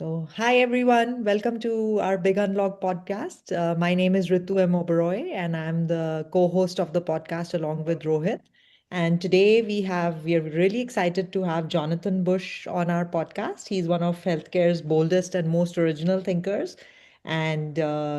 So, hi everyone, welcome to our Big Unlock podcast. My name is Ritu M. Oberoi, and I'm the co-host of the podcast along with Rohit. And today we are really excited to have Jonathan Bush on our podcast. He's one of healthcare's boldest and most original thinkers, and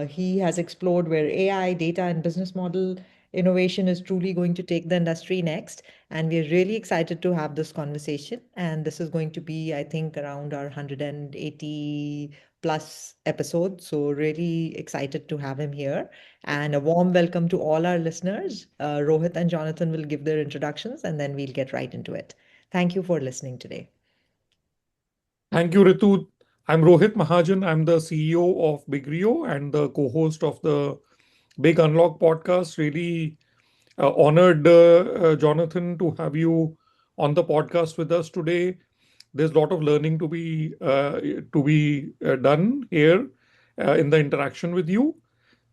he has explored where AI, data, and business model innovation is truly going to take the industry next. And we're really excited to have this conversation. And this is going to be, I think, around our 180 plus episode. So, really excited to have him here. And a warm welcome to all our listeners. Rohit and Jonathan will give their introductions and then we'll get right into it. Thank you for listening today. Thank you, Ritu. I'm Rohit Mahajan. I'm the CEO of Big Rio and the co-host of the Big Unlock podcast. Really honored, Jonathan, to have you on the podcast with us today. There's a lot of learning to be done here in the interaction with you.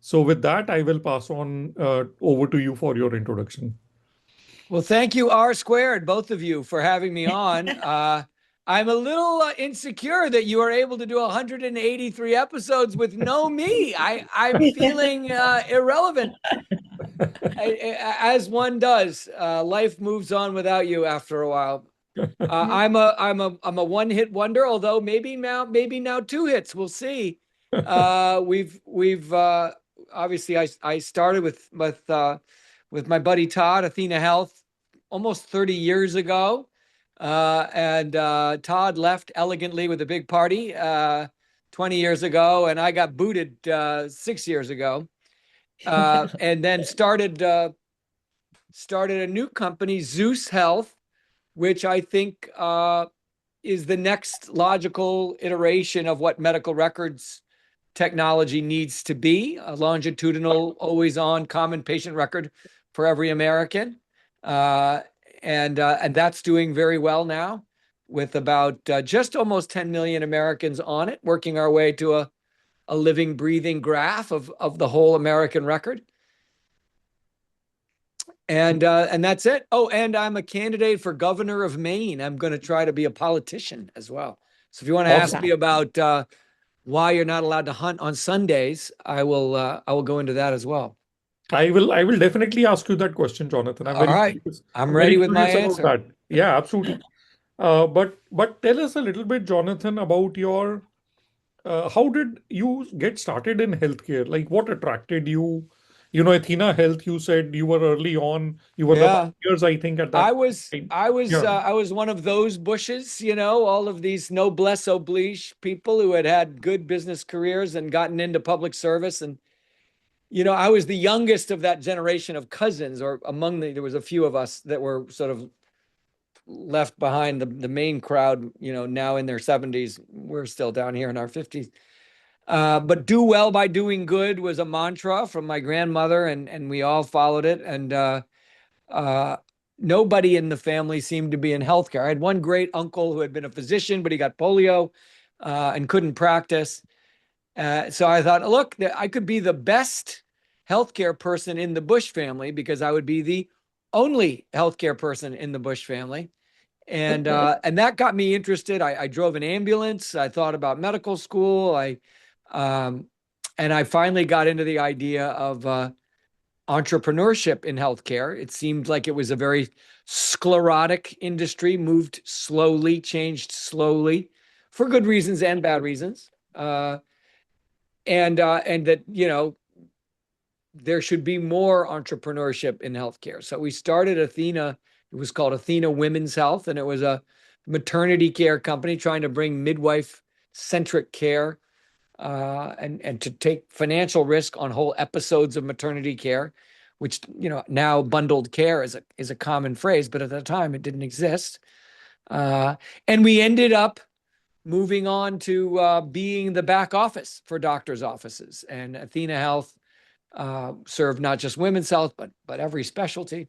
So, with that, I will pass on over to you for your introduction. Well, thank you, R squared, both of you, for having me on. I'm a little insecure that you are able to do 183 episodes with no me. I'm feeling irrelevant, as one does. Life moves on without you after a while. I'm a one-hit wonder, although maybe now two hits. We'll see. We've obviously I started with my buddy Todd, Athena Health, almost 30 years ago. And Todd left elegantly with a big party 20 years ago, and I got booted 6 years ago. And then started a new company, Zeus Health, which I think is the next logical iteration of what medical records technology needs to be: a longitudinal, always-on, common patient record for every American. And that's doing very well now, with about just almost 10 million Americans on it, working our way to a living, breathing graph of the whole American record. And that's it. Oh, and I'm a candidate for governor of Maine. I'm going to try to be a politician as well. So if you want to ask me about why you're not allowed to hunt on Sundays, I will go into that as well. I will definitely ask you that question, Jonathan. All right. I'm ready with my answer. That. Yeah, absolutely. But tell us a little bit, Jonathan, about your how did you get started in healthcare? Like, what attracted you? Athena Health. You said you were early on. You were the pioneers, I think, at that I was time. I was one of those Bushes, all of these noblesse oblige people who had good business careers and gotten into public service. And I was the youngest of that generation of cousins, or there was a few of us that were sort of left behind the main crowd, now in their 70s. We're still down here in our 50s. But do well by doing good was a mantra from my grandmother, and we all followed it. And nobody in the family seemed to be in healthcare. I had one great uncle who had been a physician, but he got polio and couldn't practice. So I thought, look, I could be the best healthcare person in the Bush family, because I would be the only healthcare person in the Bush family. And that got me interested. I drove an ambulance. I thought about medical school. And I finally got into the idea of entrepreneurship in healthcare. It seemed like it was a very sclerotic industry, moved slowly, changed slowly, for good reasons and bad reasons. And that, there should be more entrepreneurship in healthcare. So we started Athena. It was called Athena Women's Health, and it was a maternity care company trying to bring midwife-centric care and to take financial risk on whole episodes of maternity care, which, now bundled care is a common phrase, but at the time it didn't exist. And we ended up moving on to being the back office for doctors' offices. And Athena Health served not just women's health, but every specialty.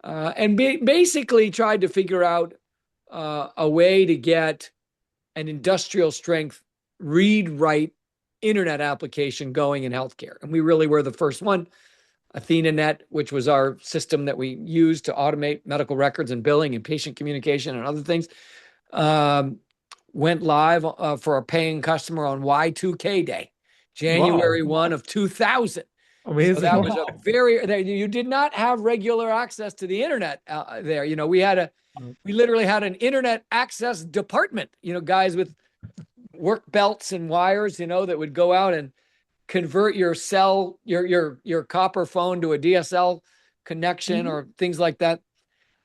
And basically tried to figure out a way to get an industrial strength read-write internet application going in healthcare. And we really were the first one. AthenaNet, which was our system that we used to automate medical records and billing and patient communication and other things, went live for a paying customer on Y2K day, January Wow. 1 of 2000. So Amazing. that was a you did not have regular access to the internet there. We literally had an internet access department, guys with work belts and wires, that would go out and convert your copper phone to a DSL connection or things like that.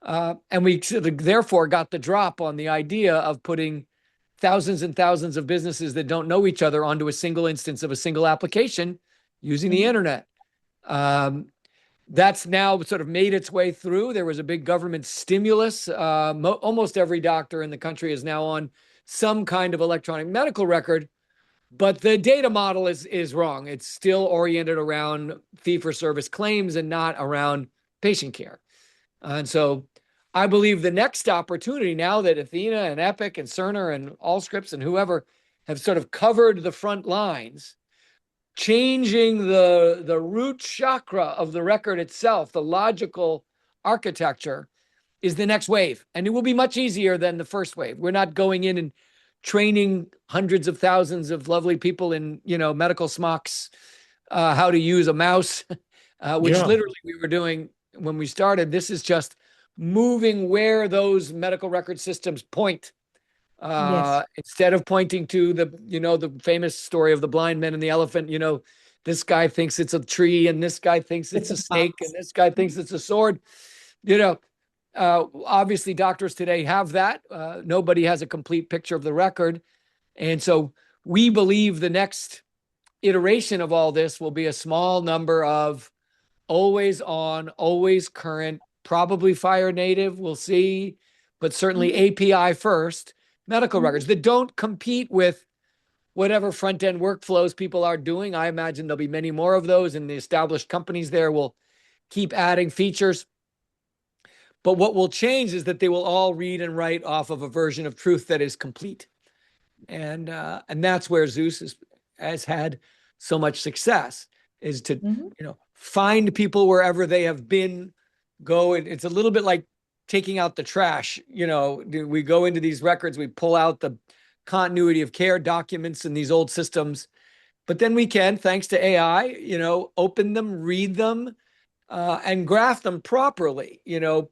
And we therefore got the drop on the idea of putting thousands and thousands of businesses that don't know each other onto a single instance of a single application using the internet. That's now sort of made its way through. There was a big government stimulus. Almost every doctor in the country is now on some kind of electronic medical record, but the data model is wrong. It's still oriented around fee-for-service claims and not around patient care. And so I believe the next opportunity, now that Athena and Epic and Cerner and Allscripts and whoever have sort of covered the front lines, changing the root chakra of the record itself, the logical architecture, is the next wave. And it will be much easier than the first wave. We're not going in and training hundreds of thousands of lovely people in, medical smocks, how to use a mouse, which literally we were doing when we started. This is just moving where those medical record systems point. Instead of pointing to the famous story of the blind man and the elephant, this guy thinks it's a tree and this guy thinks it's a snake and this guy thinks it's a sword. Obviously doctors today have that. Nobody has a complete picture of the record. And so we believe the next iteration of all this will be a small number of always on, always current, probably FHIR native, we'll see, but certainly API first medical records that don't compete with whatever front-end workflows people are doing. I imagine there'll be many more of those, and the established companies there will keep adding features. But what will change is that they will all read and write off of a version of truth that is complete. And that's where Zeus has had so much success, is to find people wherever they have been, go. It's a little bit like taking out the trash. We go into these records, we pull out the continuity of care documents in these old systems, but then we can, thanks to AI, open them, read them, and graph them properly,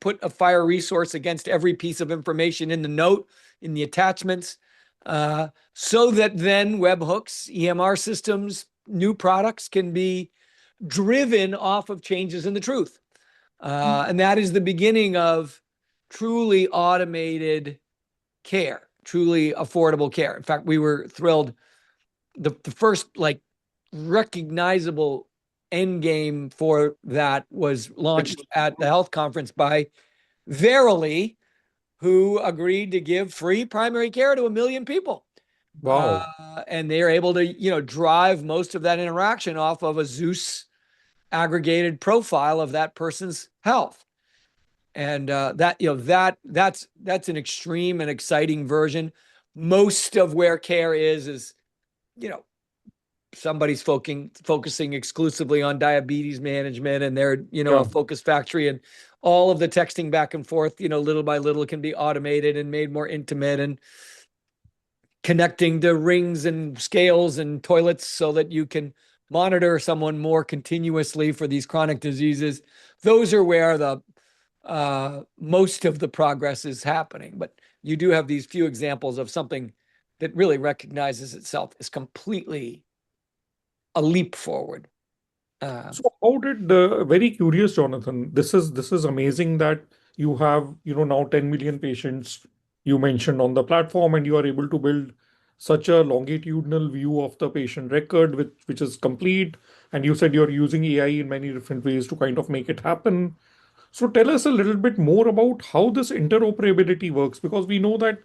put a FHIR resource against every piece of information in the note, in the attachments, so that then webhooks, EMR systems, new products can be driven off of changes in the truth. And that is the beginning of truly automated care, truly affordable care. In fact, we were thrilled. The first recognizable end game for that was launched at the health conference by Verily, who agreed to give free primary care to 1 million people. Wow. And they're able to, drive most of that interaction off of a Zeus aggregated profile of that person's health. And that's an extreme and exciting version. Most of where care is somebody's focusing exclusively on diabetes management, and they're a focus factory, and all of the texting back and forth, little by little, can be automated and made more intimate, and connecting to rings and scales and toilets so that you can monitor someone more continuously for these chronic diseases. Those are where the most of the progress is happening. But you do have these few examples of something that really recognizes itself as completely a leap forward. So how did very curious, Jonathan, this is amazing that you have, now 10 million patients you mentioned on the platform, and you are able to build such a longitudinal view of the patient record, which is complete. And you said you're using AI in many different ways to kind of make it happen. So tell us a little bit more about how this interoperability works, because we know that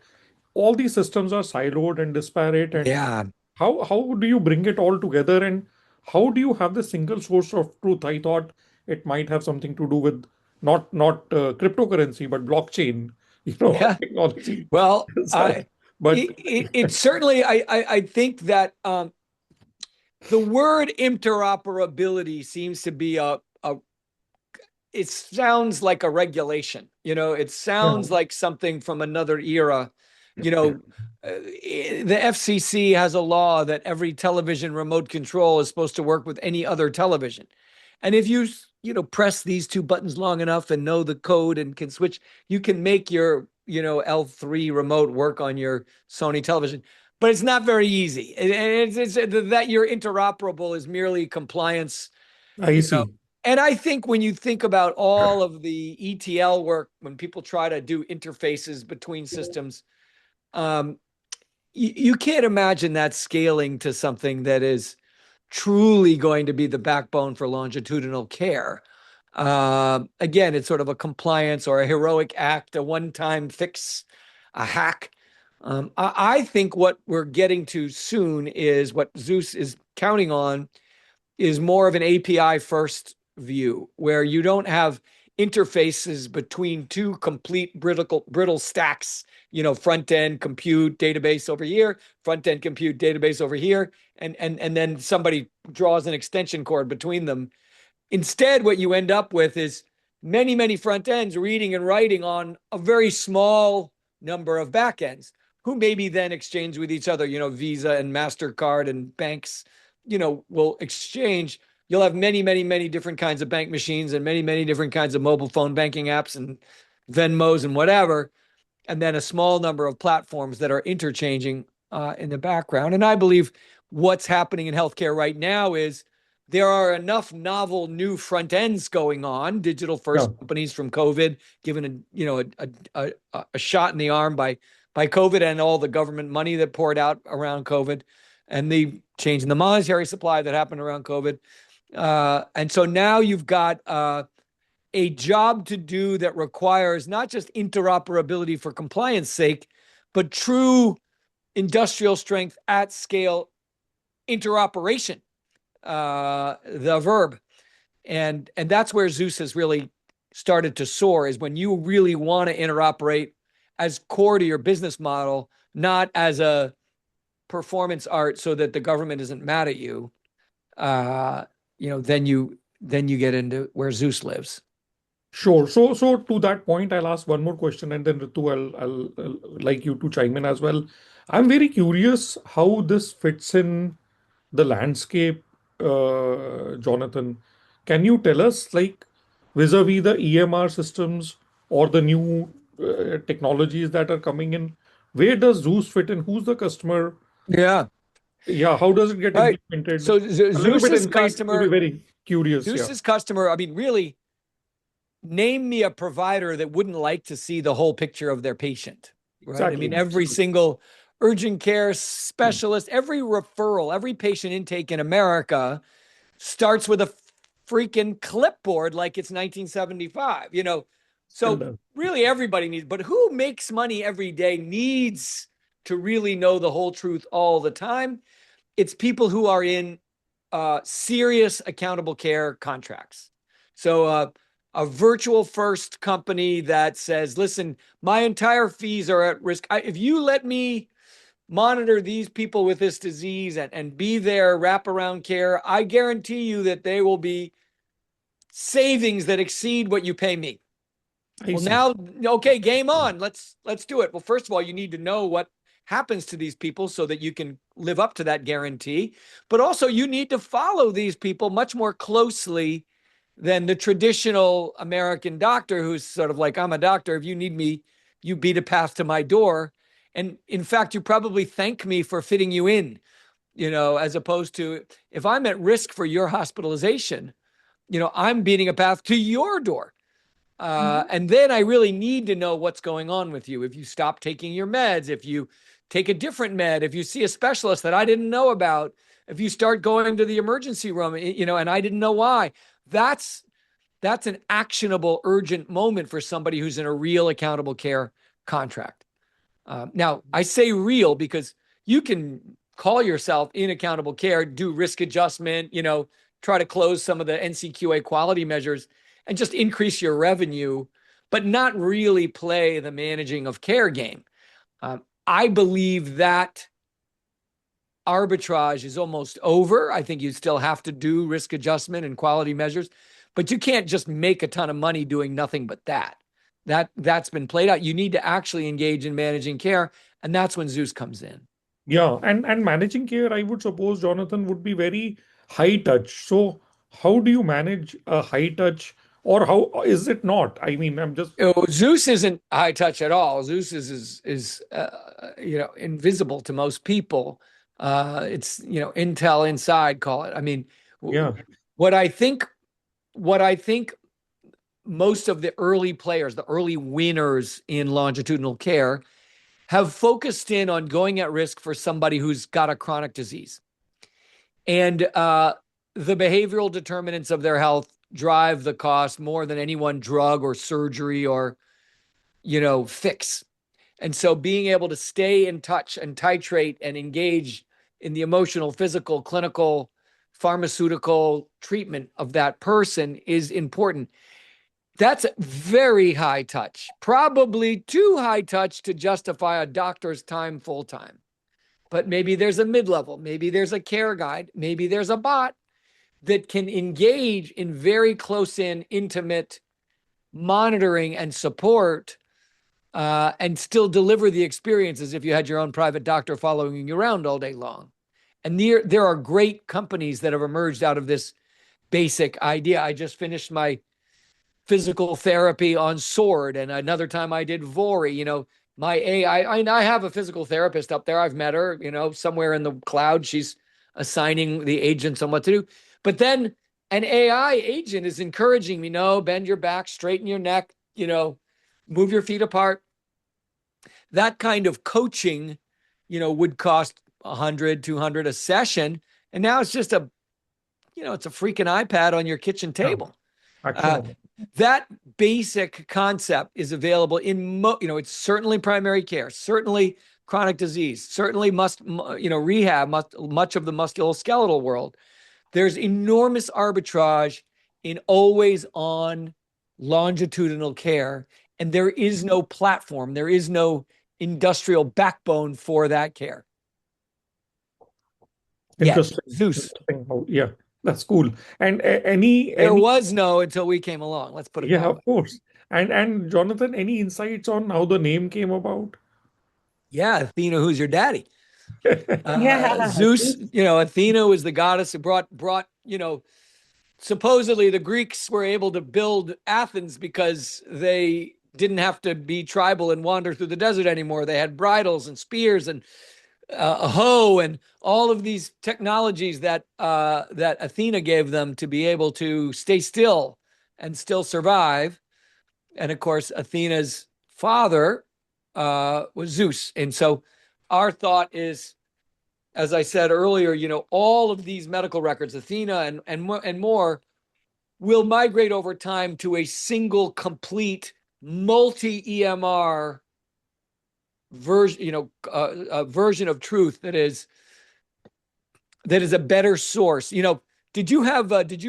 all these systems are siloed and disparate. And how do you bring it all together, and how do you have the single source of truth? I thought it might have something to do with not cryptocurrency, but blockchain, technology. Well, But it certainly, I think that the word interoperability seems to be it sounds like a regulation. It sounds like something from another era. the FCC has a law that every television remote control is supposed to work with any other television. And if you press these two buttons long enough and know the code and can switch, you can make your, L3 remote work on your Sony television. But it's not very easy. It's that you're interoperable is merely compliance, I see. And I think when you think about all of the ETL work, when people try to do interfaces between systems, you can't imagine that scaling to something that is truly going to be the backbone for longitudinal care. Again, it's sort of a compliance or a heroic act, a one-time fix, a hack. I think what we're getting to soon is what Zeus is counting on is more of an API first view where you don't have interfaces between two complete brittle stacks, front end compute database over here, front end compute database over here, and then somebody draws an extension cord between them. Instead, what you end up with is many front ends reading and writing on a very small number of back ends who maybe then exchange with each other. Visa and MasterCard and banks, will exchange. You'll have many different kinds of bank machines and many different kinds of mobile phone banking apps and Venmos and whatever. And then a small number of platforms that are interchanging in the background. And I believe what's happening in healthcare right now is there are enough novel new front ends going on, digital first companies from COVID, given a shot in the arm by COVID and all the government money that poured out around COVID and the change in the monetary supply that happened around COVID. And so now you've got a job to do that requires not just interoperability for compliance sake, but true industrial strength at scale interoperation, the verb. And that's where Zeus has really started to soar, is when you really want to interoperate as core to your business model, not as a performance art so that the government isn't mad at you. Then you get into where Zeus lives. Sure. So to that point, I'll ask one more question, and then Ritu, I'll like you to chime in as well. I'm very curious how this fits in the landscape, Jonathan. Can you tell us, like, vis-a-vis the EMR systems or the new technologies that are coming in, where does Zeus fit in? Who's the customer? Yeah. Yeah, how does it get Right. implemented? So A little bit Zeus's insight customer, will be very curious. Zeus's customer, I mean, really, name me a provider that wouldn't like to see the whole picture of their patient, right? Exactly. I mean, every single urgent care specialist, every referral, every patient intake in America starts with a freaking clipboard like it's 1975, So really everybody needs, but who makes money every day needs to really know the whole truth all the time. It's people who are in serious accountable care contracts. So a virtual first company that says, listen, my entire fees are at risk. If you let me monitor these people with this disease and be their wraparound care, I guarantee you that they will be savings that exceed what you pay me. Now, okay, game on. Let's do it. Well, first of all, you need to know what happens to these people so that you can live up to that guarantee. But also you need to follow these people much more closely than the traditional American doctor who's sort of like, I'm a doctor. If you need me, you beat a path to my door. And in fact, you probably thank me for fitting you in, as opposed to if I'm at risk for your hospitalization, I'm beating a path to your door. And then I really need to know what's going on with you. If you stop taking your meds, if you take a different med, if you see a specialist that I didn't know about, if you start going to the emergency room, and I didn't know why, that's an actionable, urgent moment for somebody who's in a real accountable care contract. Now, I say real because you can call yourself in accountable care, do risk adjustment, try to close some of the NCQA quality measures and just increase your revenue, but not really play the managing of care game. I believe that arbitrage is almost over. I think you still have to do risk adjustment and quality measures, but you can't just make a ton of money doing nothing but that. that's been played out. You need to actually engage in managing care, and that's when Zeus comes in. Yeah, and managing care, I would suppose, Jonathan, would be very high touch. So how do you manage a high touch, or how is it not? I mean, I'm just Zeus isn't high touch at all. Zeus is invisible to most people. It's intel inside, call it. I mean, yeah, what I think most of the early players, the early winners in longitudinal care, have focused in on going at risk for somebody who's got a chronic disease. And the behavioral determinants of their health drive the cost more than any one drug or surgery or, fix. And so being able to stay in touch and titrate and engage in the emotional, physical, clinical, pharmaceutical treatment of that person is important. That's very high touch, probably too high touch to justify a doctor's time full time. But maybe there's a mid-level, maybe there's a care guide, maybe there's a bot that can engage in very close-in, intimate monitoring and support and still deliver the experience as if you had your own private doctor following you around all day long. And there are great companies that have emerged out of this basic idea. I just finished my physical therapy on Sword, and another time I did Vori. My AI, I have a physical therapist up there. I've met her, somewhere in the cloud. She's assigning the agents on what to do. But then an AI agent is encouraging me, no, bend your back, straighten your neck, move your feet apart. That kind of coaching, would cost 100, 200 a session. And now it's just it's a freaking iPad on your kitchen table. That basic concept is available in, it's certainly primary care, certainly chronic disease, certainly rehab, much of the musculoskeletal world. There's enormous arbitrage in always on longitudinal care, and there is no platform, there is no industrial backbone for that care. interesting. Zeus. Interesting. Yeah, that's cool. And there was no until we came along. Let's put it that way. Of course. And Jonathan, any insights on how the name came about? Yeah, Athena, who's your daddy? Yeah. Zeus, Athena was the goddess who brought, supposedly the Greeks were able to build Athens because they didn't have to be tribal and wander through the desert anymore. They had bridles and spears and a hoe and all of these technologies that Athena gave them to be able to stay still and still survive. And of course, Athena's father was Zeus. And so our thought is, as I said earlier, all of these medical records, Athena and more, will migrate over time to a single, complete, multi-EMR version, a version of truth that is a better source. Did you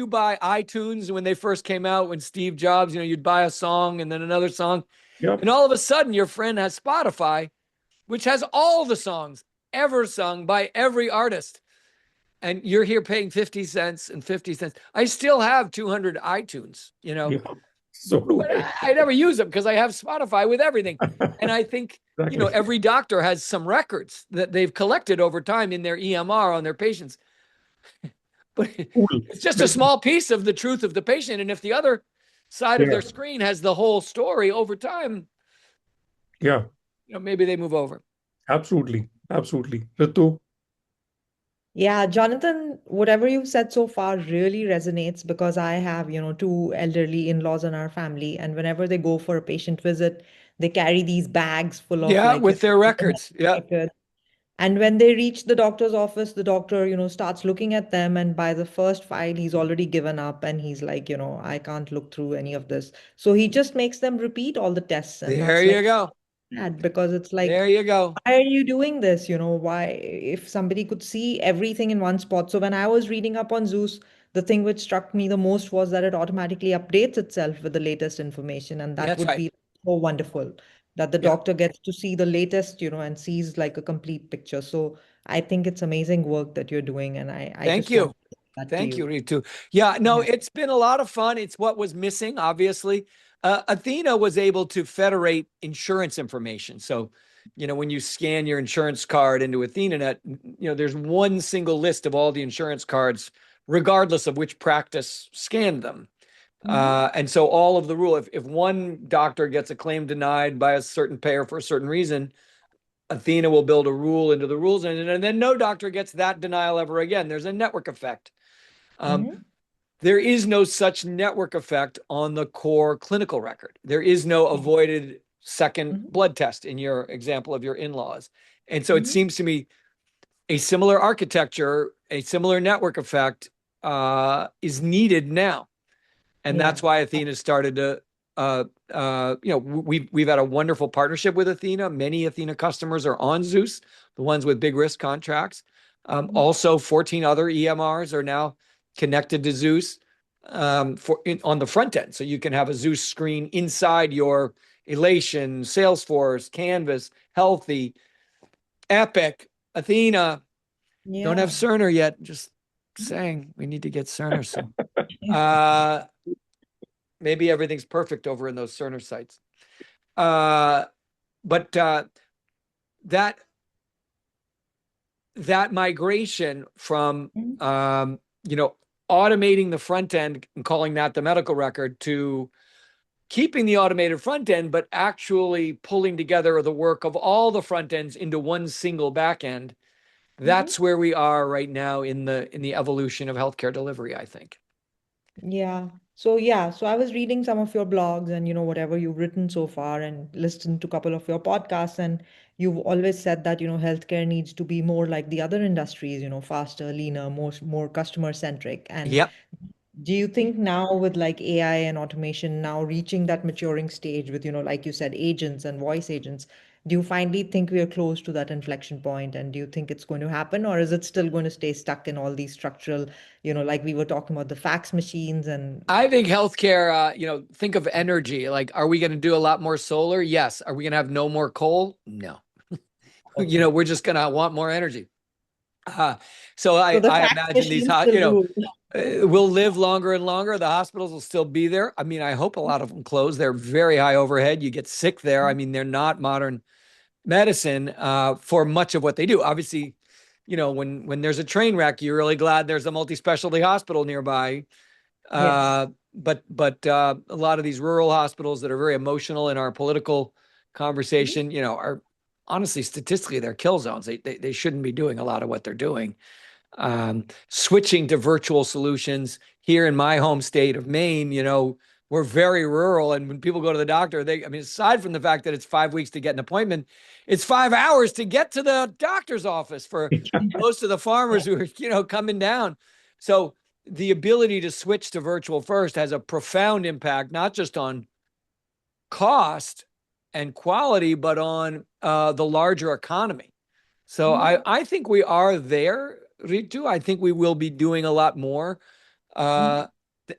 buy iTunes when they first came out, when Steve Jobs, you'd buy a song and then another song, Yep. and all of a sudden your friend has Spotify, which has all the songs ever sung by every artist. And you're here paying 50 cents and 50 cents. I still have 200 iTunes, Yeah. So do I never use them because I have Spotify with everything. And I think, Exactly. every doctor has some records that they've collected over time in their EMR on their patients. But Cool. it's just a small piece of the truth of the patient. And if the other side of their screen has the whole story over time, Yeah, maybe they move over. absolutely. Absolutely. Ritu? Yeah, Jonathan, whatever you've said so far really resonates because I have, two elderly in-laws in our family, and whenever they go for a patient visit, they carry these bags full of with their records. Yeah. records. And when they reach the doctor's office, the doctor, starts looking at them, and by the first file, he's already given up, and he's like, I can't look through any of this. So he just makes them repeat all the tests, and There that's you like go. sad because it's like, There you go. why are you doing this? Why, if somebody could see everything in one spot. So when I was reading up on Zeus, the thing which struck me the most was that it automatically updates itself with the latest information. And that That's would right. be so wonderful that the Yeah. doctor gets to see the latest, and sees like a complete picture. So I think it's amazing work that you're doing. And I Thank just you. want to say that to Thank you, you. Ritu. Yeah, no, Yeah. it's been a lot of fun. It's what was missing, obviously. Athena was able to federate insurance information. So, when you scan your insurance card into AthenaNet, there's one single list of all the insurance cards, regardless of which practice scanned them. And so all of the rule, if one doctor gets a claim denied by a certain payer for a certain reason, Athena will build a rule into the rules, and then no doctor gets that denial ever again. There's a network effect. There is no such network effect on the core clinical record. There is no avoided second blood test in your example of your in-laws. And so it seems to me a similar architecture, a similar network effect is needed now. And that's why Athena started to, we've had a wonderful partnership with Athena. Many Athena customers are on Zeus, the ones with big risk contracts. Also, 14 other EMRs are now connected to Zeus on the front end. So you can have a Zeus screen inside your Elation, Salesforce, Canvas, Healthy, Epic, Athena. Don't have Cerner yet. Just saying, we need to get Cerner soon. Maybe everything's perfect over in those Cerner sites. But that migration from automating the front end and calling that the medical record to keeping the automated front end, but actually pulling together the work of all the front ends into one single back end. That's where we are right now in the evolution of healthcare delivery, I think. So I was reading some of your blogs and whatever you've written so far and listened to a couple of your podcasts, and you've always said that healthcare needs to be more like the other industries, faster, leaner, more customer centric. And do you think now with like AI and automation now reaching that maturing stage with, like you said, agents and voice agents, do you finally think we are close to that inflection point? And do you think it's going to happen, or is it still going to stay stuck in all these structural, like we were talking about the fax machines and I think healthcare, think of energy. Like, are we going to do a lot more solar? Yes. Are we going to have no more coal? No. We're just going to want more energy. So I imagine these, we'll live longer and longer. The hospitals will still be there. I mean, I hope a lot of them close. They're very high overhead. You get sick there. I mean, they're not modern medicine for much of what they do. Obviously, when there's a train wreck, you're really glad there's a multi-specialty hospital nearby. But a lot of these rural hospitals that are very emotional in our political conversation, are honestly, statistically, they're kill zones. They shouldn't be doing a lot of what they're doing. Switching to virtual solutions here in my home state of Maine, we're very rural. And when people go to the doctor, aside from the fact that it's 5 weeks to get an appointment, it's 5 hours to get to the doctor's office for most of the farmers who are, coming down. So the ability to switch to virtual first has a profound impact, not just on cost and quality, but on the larger economy. So I think we are there, Ritu. I think we will be doing a lot more.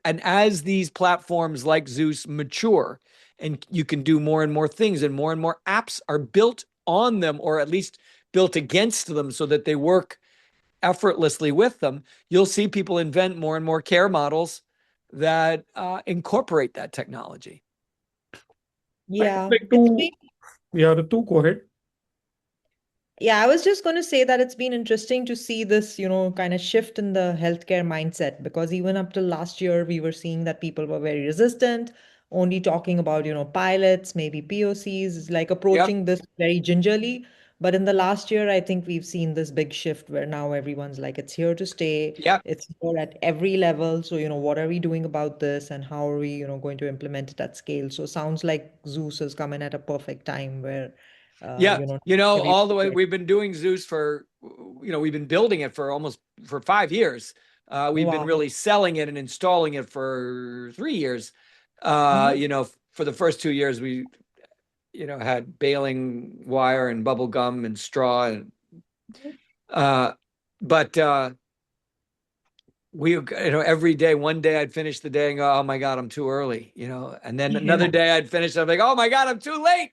And as these platforms like Zeus mature and you can do more and more things and more apps are built on them, or at least built against them so that they work effortlessly with them, you'll see people invent more and more care models that incorporate that technology. Ritu, go ahead. I was just going to say that it's been interesting to see this, kind of shift in the healthcare mindset, because even up till last year, we were seeing that people were very resistant, only talking about, pilots, maybe POCs, like approaching this very gingerly. But in the last year, I think we've seen this big shift where now everyone's like, it's here to stay. It's here at every level. So, what are we doing about this and how are we, going to implement it at scale? So sounds like Zeus has come in at a perfect time where all the way we've been doing Zeus for, we've been building it for 5 years. We've been really selling it and installing it for 3 years. For the first 2 years, we, had baling wire and bubble gum and straw. But we, every day, one day I'd finish the day and go, oh my God, I'm too early, and then another day I'd finish. I'm like, oh my God, I'm too late.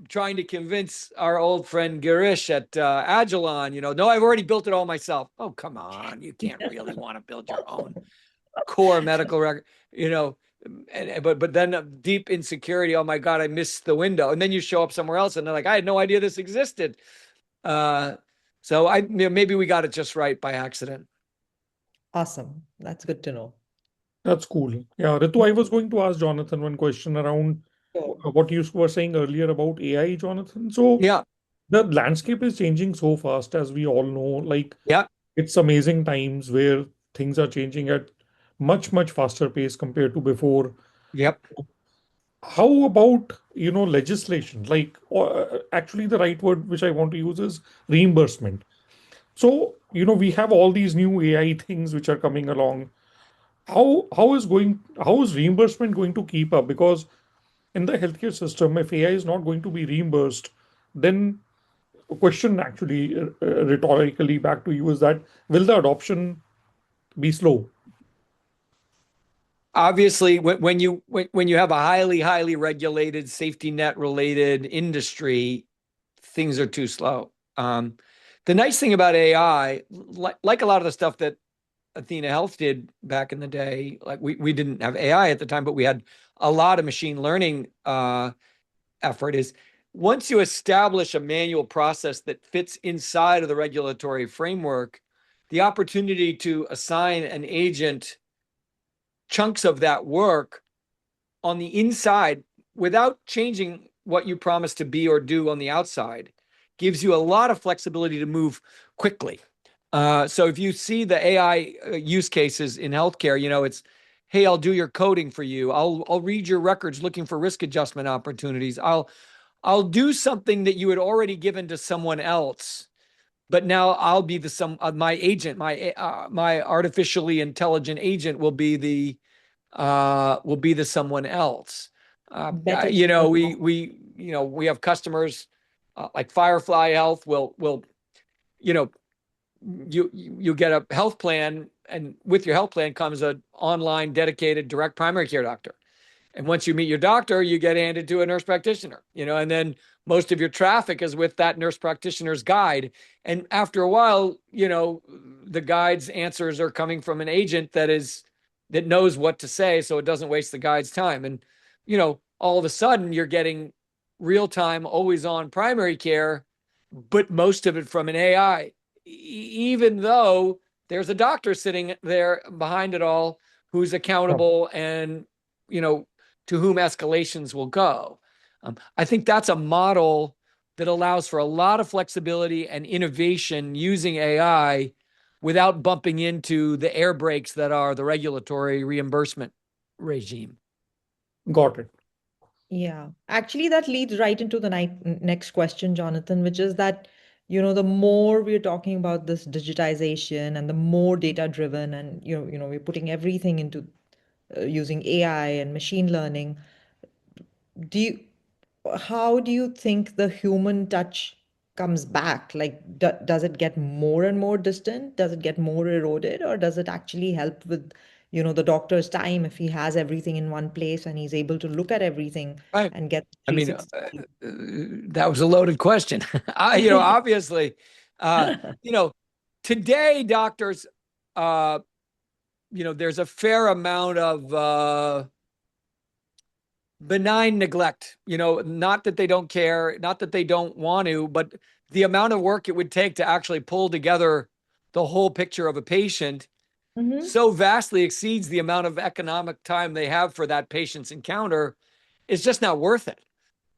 Trying to convince our old friend Girish at Agilon, no, I've already built it all myself. Oh, come on. You can't really want to build your own core medical record. but then a deep insecurity. Oh my God, I missed the window. And then you show up somewhere else and they're like, I had no idea this existed. So maybe we got it just right by accident. Awesome. That's good to know. That's cool. Yeah, Ritu, I was going to ask Jonathan one question around Sure. what you were saying earlier about AI, Jonathan. So Yeah. the landscape is changing so fast, as we all know. Like, Yeah. it's amazing times where things are changing at much, much faster pace compared to before. Yep. How about, legislation? Like, actually, the right word which I want to use is reimbursement. So, we have all these new AI things which are coming along. How is reimbursement going to keep up? Because in the healthcare system, if AI is not going to be reimbursed, then a question actually rhetorically back to you is that will the adoption be slow? Obviously, when you have a highly regulated safety net related industry, things are too slow. The nice thing about AI, like a lot of the stuff that Athena Health did back in the day, like we didn't have AI at the time, but we had a lot of machine learning effort, is once you establish a manual process that fits inside of the regulatory framework, the opportunity to assign an agent chunks of that work on the inside without changing what you promise to be or do on the outside gives you a lot of flexibility to move quickly. So if you see the AI use cases in healthcare, it's, hey, I'll do your coding for you. I'll read your records looking for risk adjustment opportunities. I'll do something that you had already given to someone else, but now I'll be my agent, my artificially intelligent agent will be the someone else. Better We have customers like Firefly Health will you get a health plan, and with your health plan comes an online dedicated direct primary care doctor. And once you meet your doctor, you get handed to a nurse practitioner, and then most of your traffic is with that nurse practitioner's guide. And after a while, the guide's answers are coming from an agent that knows what to say, so it doesn't waste the guide's time. And, all of a sudden you're getting real time, always on primary care, but most of it from an AI, even though there's a doctor sitting there behind it all who's accountable and, to whom escalations will go. I think that's a model that allows for a lot of flexibility and innovation using AI without bumping into the air brakes that are the regulatory reimbursement regime. Got it. Yeah, actually, that leads right into the next question, Jonathan, which is that, the more we're talking about this digitization and the more data driven, and we're putting everything into using AI and machine learning. Do you, how do you think the human touch comes back? Like, does it get more and more distant? Does it get more eroded, or does it actually help with, the doctor's time if he has everything in one place and he's able to look at everything Right. and get I mean, 360? that was a loaded question. Obviously, today doctors, there's a fair amount of benign neglect, not that they don't care, not that they don't want to, but the amount of work it would take to actually pull together the whole picture of a patient Mm-hmm. so vastly exceeds the amount of economic time they have for that patient's encounter. It's just not worth it.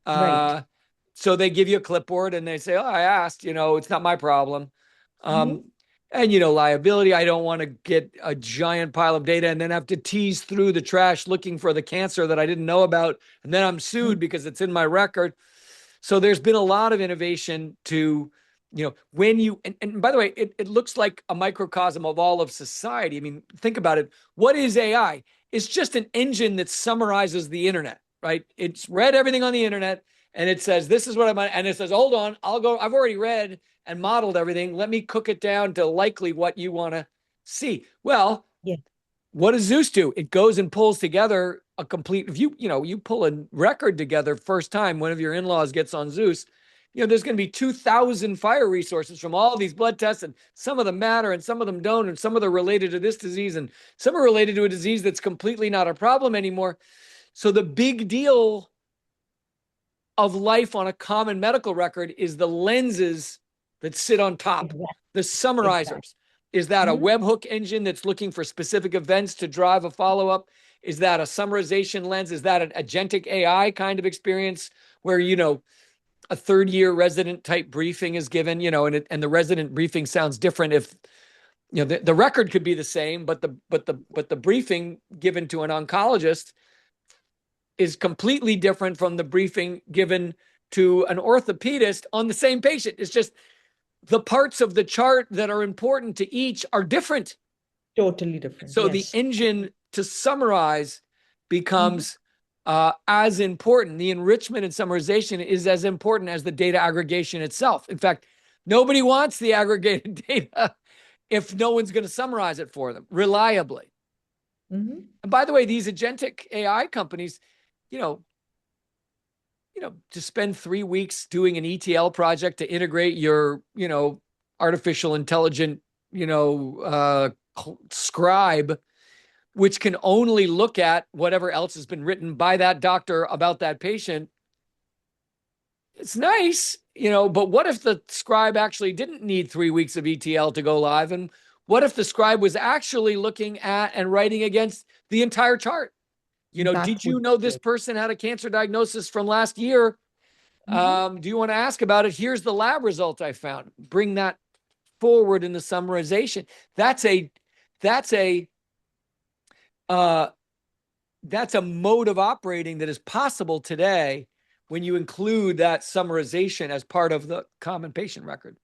Right. So they give you a clipboard and they say, oh, I asked, it's not my problem. Mm-hmm. And, liability, I don't want to get a giant pile of data and then have to tease through the trash looking for the cancer that I didn't know about. And then I'm sued because it's in my record. So there's been a lot of innovation to, when you, and by the way, it looks like a microcosm of all of society. I mean, think about it. What is AI? It's just an engine that summarizes the internet, right? It's read everything on the internet and it says, this is what I'm, and it says, hold on, I've already read and modeled everything. Let me cook it down to likely what you want to see. Well, Yeah. what does Zeus do? It goes and pulls together a complete, if you pull a record together first time, one of your in-laws gets on Zeus, there's going to be 2,000 fire resources from all these blood tests, and some of them matter and some of them don't, and some of them are related to this disease and some are related to a disease that's completely not a problem anymore. So the big deal of life on a common medical record is the lenses that sit on top, Exactly. the summarizers. Exactly. Is that a webhook engine that's looking for specific events to drive a follow-up? Is that a summarization lens? Is that an agentic AI kind of experience where, a third-year resident type briefing is given, and the resident briefing sounds different if, the record could be the same, but the briefing given to an oncologist is completely different from the briefing given to an orthopedist on the same patient. It's just the parts of the chart that are important to each are different. Totally different. So yes. the engine to summarize becomes as important. The enrichment and summarization is as important as the data aggregation itself. In fact, nobody wants the aggregated data if no one's going to summarize it for them reliably. And by the way, these agentic AI companies, to spend 3 weeks doing an ETL project to integrate your, artificial intelligent, scribe, which can only look at whatever else has been written by that doctor about that patient. It's nice, but what if the scribe actually didn't need 3 weeks of ETL to go live? And what if the scribe was actually looking at and writing against the entire chart? Did you know this person had a cancer diagnosis from last year? Do you want to ask about it? Here's the lab result I found. Bring that forward in the summarization. That's a mode of operating that is possible today when you include that summarization as part of the common patient record.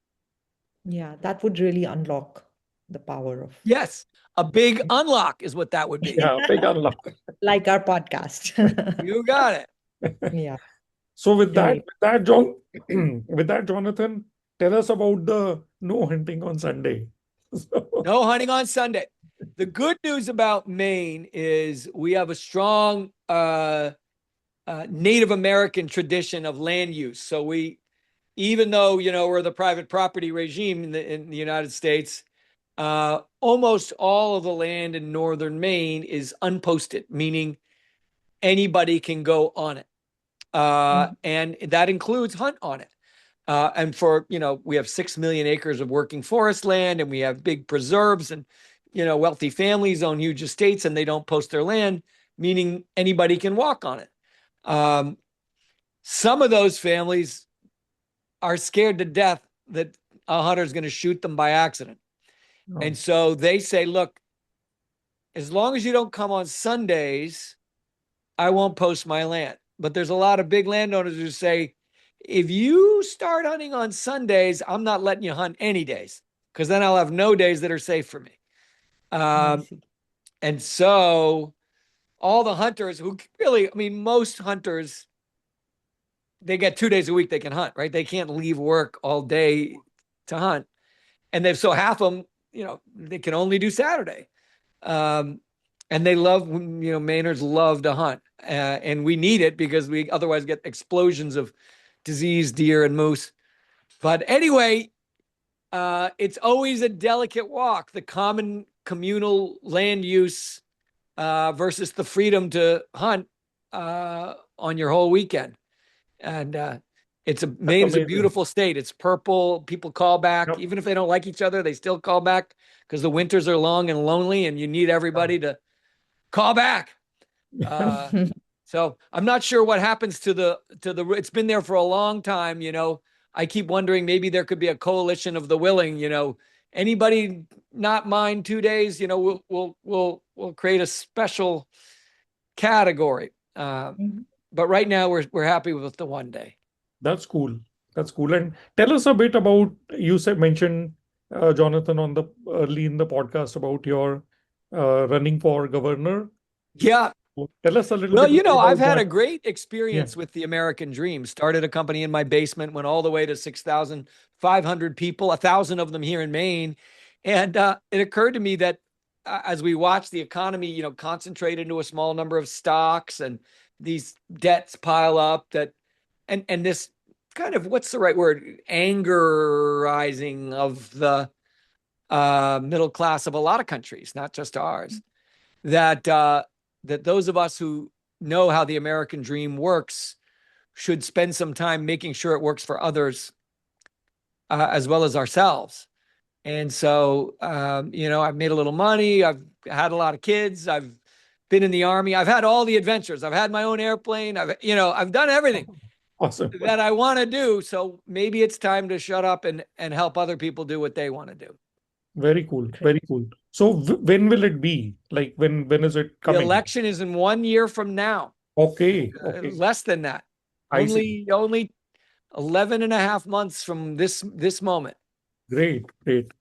Yeah, that would really unlock the power of. Yes, a big unlock is what that would be. Yeah, big unlock. Like our podcast. You got it. Yeah. So with Right. that, Jonathan, tell us about the no hunting on Sunday. No hunting on Sunday. The good news about Maine is we have a strong Native American tradition of land use. So even though, we're the private property regime in the United States, almost all of the land in northern Maine is unposted, meaning anybody can go on it. And that includes hunt on it. And we have 6 million acres of working forest land, and we have big preserves, and, wealthy families own huge estates and they don't post their land, meaning anybody can walk on it. Some of those families are scared to death that a hunter is going to shoot them by accident. Oh. And so they say, look, as long as you don't come on Sundays, I won't post my land. But there's a lot of big landowners who say, if you start hunting on Sundays, I'm not letting you hunt any days, because then I'll have no days that are safe for me. And so all the hunters who really, most hunters, they get 2 days a week they can hunt, right? They can't leave work all day to hunt. And so half of them, they can only do Saturday. And they love, Mainers love to hunt. And we need it because we otherwise get explosions of diseased deer and moose. But anyway, it's always a delicate walk, the common communal land use versus the freedom to hunt on your whole weekend. And Maine's a beautiful state. It's purple. People call back. Yep. Even if they don't like each other, they still call back because the winters are long and lonely and you need everybody to call back. So I'm not sure what happens to it's been there for a long time. I keep wondering, maybe there could be a coalition of the willing, anybody not mind 2 days, we'll create a special category. But right now we're happy with the 1 day. That's cool. And tell us a bit about, you mentioned, Jonathan, early in the podcast about your running for governor. Yeah. Tell us a little bit. Well, I've had a great experience with the American Dream. Started a company in my basement, went all the way to 6,500 people, 1,000 of them here in Maine. And it occurred to me that as we watch the economy, concentrate into a small number of stocks and these debts pile up, and this kind of, what's the right word? Angerizing of the middle class of a lot of countries, not just ours, that those of us who know how the American dream works should spend some time making sure it works for others as well as ourselves. And so, I've made a little money. I've had a lot of kids. I've been in the Army. I've had all the adventures. I've had my own airplane. I've done everything Awesome. that I want to do. So maybe it's time to shut up and help other people do what they want to do. Very cool. Very cool. So when will it be? Like when is it The coming? election is in 1 year from now. Okay. Okay. Less than that. I see. Only 11 and a half months from this moment. Great. Great.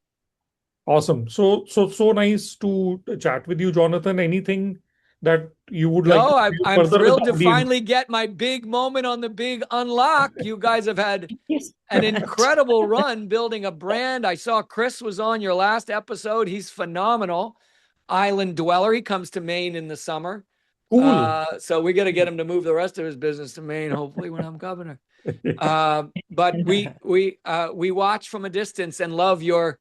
Awesome. So nice to chat with you, Jonathan. Anything that you would like No, to I'm, share I'm further with thrilled the to audience? finally get my big moment on the big unlock. You guys have had Yes. an incredible run building a brand. I saw Chris was on your last episode. He's phenomenal. Island dweller. He comes to Maine in the summer. Cool. So we got to get him to move the rest of his business to Maine, hopefully when I'm governor. But we watch from a distance and love your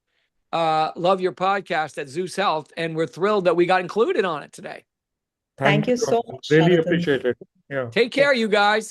podcast at Zeus Health, and we're thrilled that we got included on it today. Thank you so Jonathan. much, Really Jonathan. appreciate it. Yeah. Take care, you guys.